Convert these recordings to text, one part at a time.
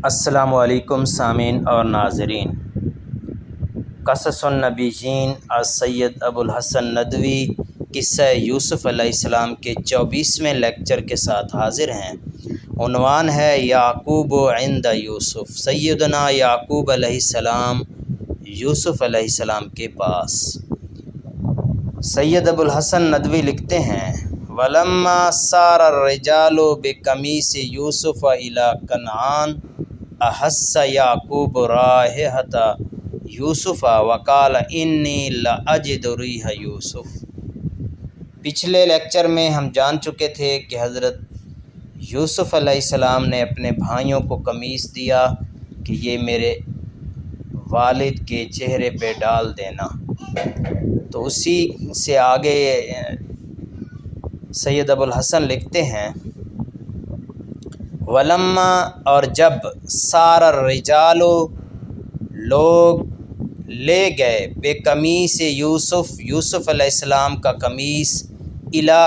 السلام علیکم سامعین اور ناظرین، قصص النبیین از سید ابوالحسن ندوی قصہ یوسف علیہ السلام کے 24ویں لیکچر کے ساتھ حاضر ہیں۔ عنوان ہے یعقوب عند یوسف۔ سیدنا یعقوب علیہ السلام یوسف علیہ السلام کے پاس۔ سید ابوالحسن ندوی لکھتے ہیں وَلَمَّا سَارَ الرِّجَالُ بِقَمِيصِ يُوسُفَ إِلَىٰ كَنْعَانَ أَحَسَّ يَعْقُوبُ رَائِحَةَ يُوسُفَ وَقَالَ إِنِّي لَأَجِدُ رِيحَ يُوسُف۔ پچھلے لیکچر میں ہم جان چکے تھے کہ حضرت یوسف علیہ السلام نے اپنے بھائیوں کو قمیص دیا کہ یہ میرے والد کے چہرے پہ ڈال دینا۔ تو اسی سے آگے سید ابوالحسن لکھتے ہیں ولما، اور جب سار الرجال، لوگ لے گئے بے قمیص یوسف، یوسف علیہ السلام کا قمیص، الی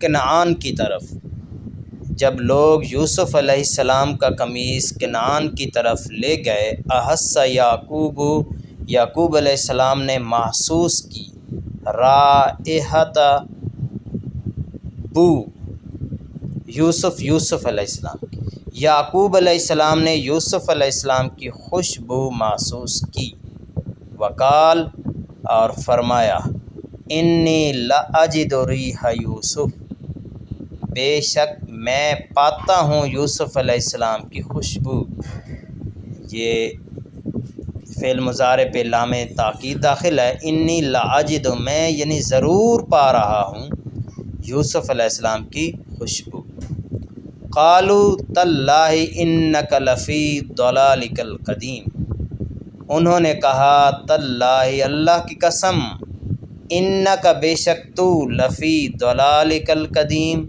کنعان کی طرف، جب لوگ یوسف علیہ السلام کا قمیص کنعان کی طرف لے گئے، احس یعقوب، یعقوب علیہ السلام نے محسوس کی، رائحۃ بو، یوسف علیہ السلام کی، یعقوب علیہ السلام نے یوسف علیہ السلام کی خوشبو محسوس کی۔ وقال، اور فرمایا، انی لاجد ریح یوسف، بے شک میں پاتا ہوں یوسف علیہ السلام کی خوشبو۔ یہ فعل مضارع پہ لام تاکید داخل ہے۔ انی لاجد، میں یعنی ضرور پا رہا ہوں یوسف علیہ السلام کی خوشبو۔ قالوا تاللہ انک لفی ضلالک القدیم، انہوں نے کہا تاللہ، اللہ کی قسم، انک، بے شک تو، لفی ضلالک القدیم،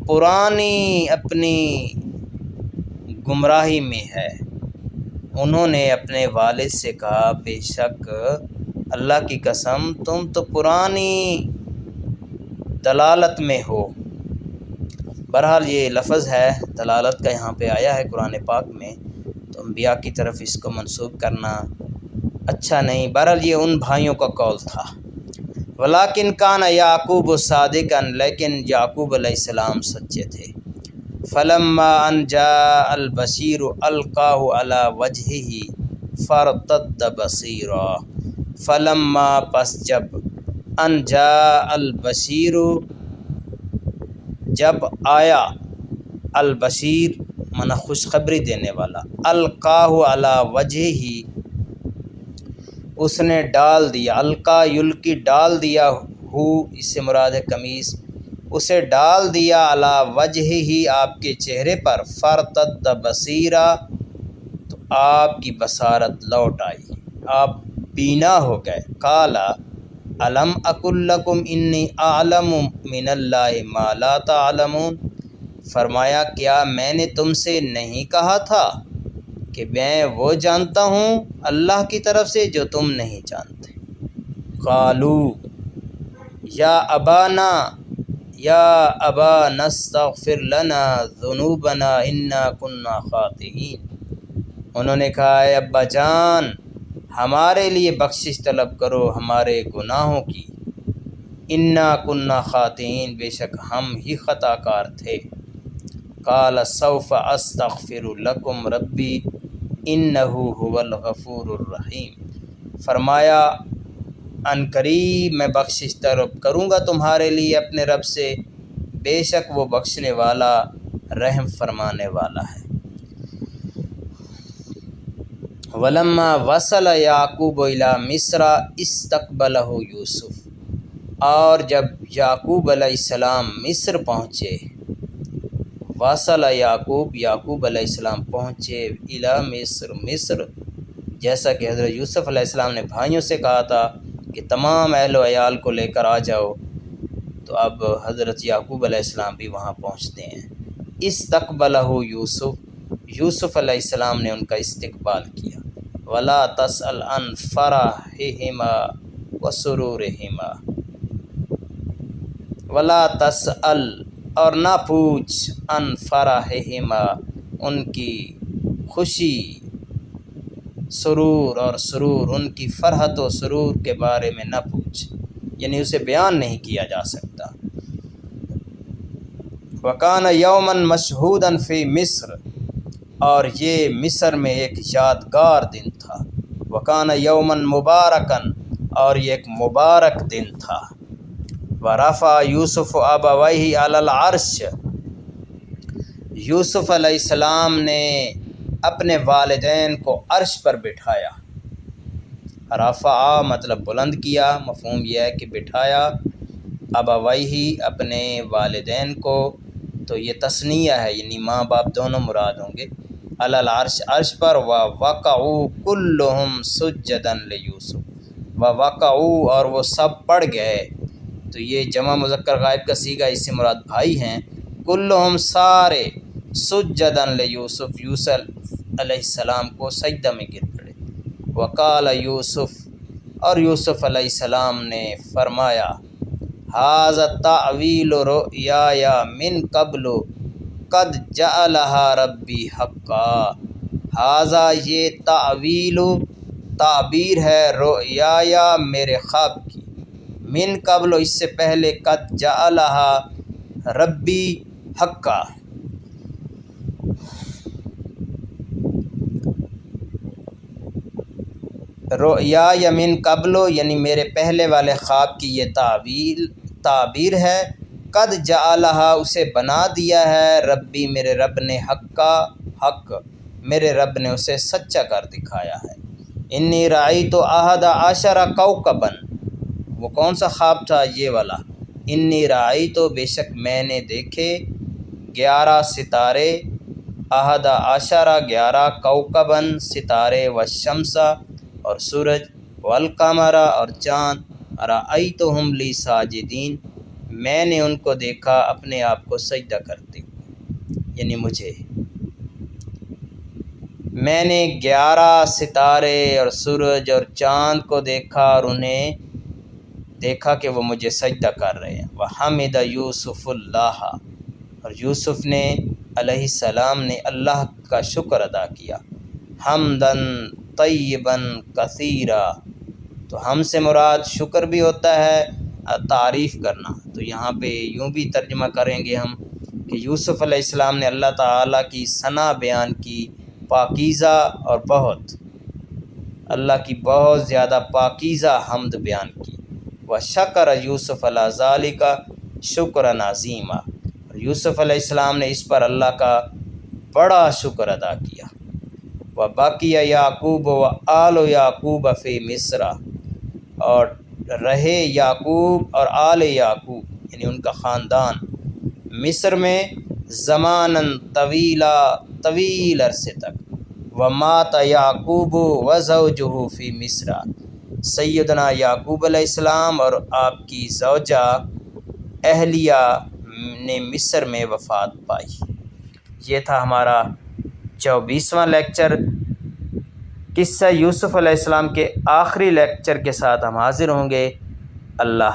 پرانی اپنی گمراہی میں ہے۔ انہوں نے اپنے والد سے کہا بے شک اللہ کی قسم تم تو پرانی دلالت میں ہو۔ بہرحال یہ لفظ ہے دلالت کا، یہاں پہ آیا ہے قرآن پاک میں، تو انبیاء کی طرف اس کو منسوب کرنا اچھا نہیں۔ بہرحال یہ ان بھائیوں کا قول تھا۔ ولیکن کان یعقوب صادقا، لیکن یعقوب علیہ السلام سچے تھے۔ فلما ان جاء البصیر القاہ علی وجہہ فارتد بصیرا، فلما، پس جب، ان جاء البصیر، جب آیا، البصیر مانا خوشخبری دینے والا، القاہ علی وجہہ، اس نے ڈال دیا، القا یلقی، ڈال دیا، ہو اس سے مراد ہے قمیص، اسے ڈال دیا، علی وجہہ، آپ کے چہرے پر، فارتد بصیرا، تو آپ کی بصارت لوٹ آئی، آپ بینا ہو گئے۔ قالا الم اقل لکم انی اعلم من اللہ ما لا تعلمون، فرمایا کیا میں نے تم سے نہیں کہا تھا کہ میں وہ جانتا ہوں اللہ کی طرف سے جو تم نہیں جانتے۔ قالو یا ابانا، یا ابا نستغفر لنا ذنوبنا انا کنا خاطئین، انہوں نے کہا اے ابا جان ہمارے لیے بخشش طلب کرو ہمارے گناہوں کی، انا کنا خاطئین، بے شک ہم ہی خطا کار تھے۔ قال سوف استغفر لکم ربی انہ هو الغفور الرحیم، فرمایا ان قریب میں بخشش طلب کروں گا تمہارے لیے اپنے رب سے، بے شک وہ بخشنے والا رحم فرمانے والا ہے۔ ولما وصل یعقوب الی مصر استقبلہ یوسف، اور جب یعقوب علیہ السلام مصر پہنچے، وصل یعقوب، یعقوب علیہ السلام پہنچے، الی مصر، مصر، جیسا کہ حضرت یوسف علیہ السلام نے بھائیوں سے کہا تھا کہ تمام اہل و عیال کو لے کر آ جاؤ، تو اب حضرت یعقوب علیہ السلام بھی وہاں پہنچتے ہیں۔ استقبلہ یوسف، یوسف علیہ السلام نے ان کا استقبال کیا۔ ولا تسأل عن فرحہما وسرورہما، ولا تسأل، اور نہ پوچھ، عن فرحہما، ان کی خوشی سرور اور سرور، ان کی فرحت و سرور کے بارے میں نہ پوچھ، یعنی اسے بیان نہیں کیا جا سکتا۔ وَكَانَ يَوْمًا مَشْهُودًا فِي مصر، اور یہ مصر میں ایک یادگار دن تھا۔ وَكَانَ يَوْمًا مُبَارَكًا، اور یہ ایک مبارک دن تھا۔ وَرَفَعَ يُوسُفُ أَبَوَيْهِ عَلَى الْعَرْشِ، یوسف علیہ السلام نے اپنے والدین کو عرش پر بٹھایا۔ رفع مطلب بلند کیا، مفہوم یہ ہے کہ بٹھایا، ابویہ اپنے والدین کو، تو یہ تثنیہ ہے، یعنی ماں باپ دونوں مراد ہوں گے۔ علی العرش، عرش پر، ووقعوا کلہم سجدا لیوسف، ووقعوا اور وہ سب پڑھ گئے، تو یہ جمع مذکر غائب کا صیغہ، اس سے مراد بھائی ہیں، کلہم سارے، سجدا لیوسف یوسف علیہ السلام کو سجدہ میں گر پڑے۔ وقال یوسف، اور یوسف علیہ السلام نے فرمایا، ھذا تأویل رؤیای من قبل قد جعلها ربی حقا، ھذا یہ تعبیر ہے رؤیای میرے خواب کی، من قبل اس سے پہلے، قد جعلها ربی حقا، رؤیای من قبل یعنی میرے پہلے والے خواب کی یہ تعبیر ہے، قد جعلہا اسے بنا دیا ہے، ربی میرے رب نے، حق میرے رب نے اسے سچا کر دکھایا ہے۔ انی رأیت احد عشر کوکبا، وہ کون سا خواب تھا؟ یہ والا، انی رأیت بے شک میں نے دیکھے، 11 ستارے، احد عشر 11 کوکبا ستارے، والشمس اور سورج، والقمر اور چاند، رأیتہم لی ساجدین میں نے ان کو دیکھا اپنے آپ کو سجدہ کرتے ہوئے، یعنی مجھے، میں نے 11 ستارے اور سورج اور چاند کو دیکھا اور انہیں دیکھا کہ وہ مجھے سجدہ کر رہے ہیں۔ وحمد یوسف اللہ، اور یوسف نے علیہ السلام نے اللہ کا شکر ادا کیا، حمدن طیبا کثیرا، تو ہم سے مراد شکر بھی ہوتا ہے تعریف کرنا، تو یہاں پہ یوں بھی ترجمہ کریں گے ہم کہ یوسف علیہ السلام نے اللہ تعالیٰ کی ثنا بیان کی، پاکیزہ اور بہت، اللہ کی بہت زیادہ پاکیزہ حمد بیان کی۔ وشکر یوسف علی ذالک شکرا عظیما، اور یوسف علیہ السلام نے اس پر اللہ کا بڑا شکر ادا کیا۔ وبقی یعقوب وآل یعقوب فی مصر، اور رہے یعقوب اور آل یعقوب یعنی ان کا خاندان مصر میں، زماناً طویلا طویل عرصے تک۔ ومات یعقوب وزوجہ فی مصر، سیدنا یعقوب علیہ السلام اور آپ کی زوجہ اہلیہ نے مصر میں وفات پائی۔ یہ تھا ہمارا 24واں لیکچر۔ قصہ یوسف علیہ السلام کے آخری لیکچر کے ساتھ ہم حاضر ہوں گے۔ اللہ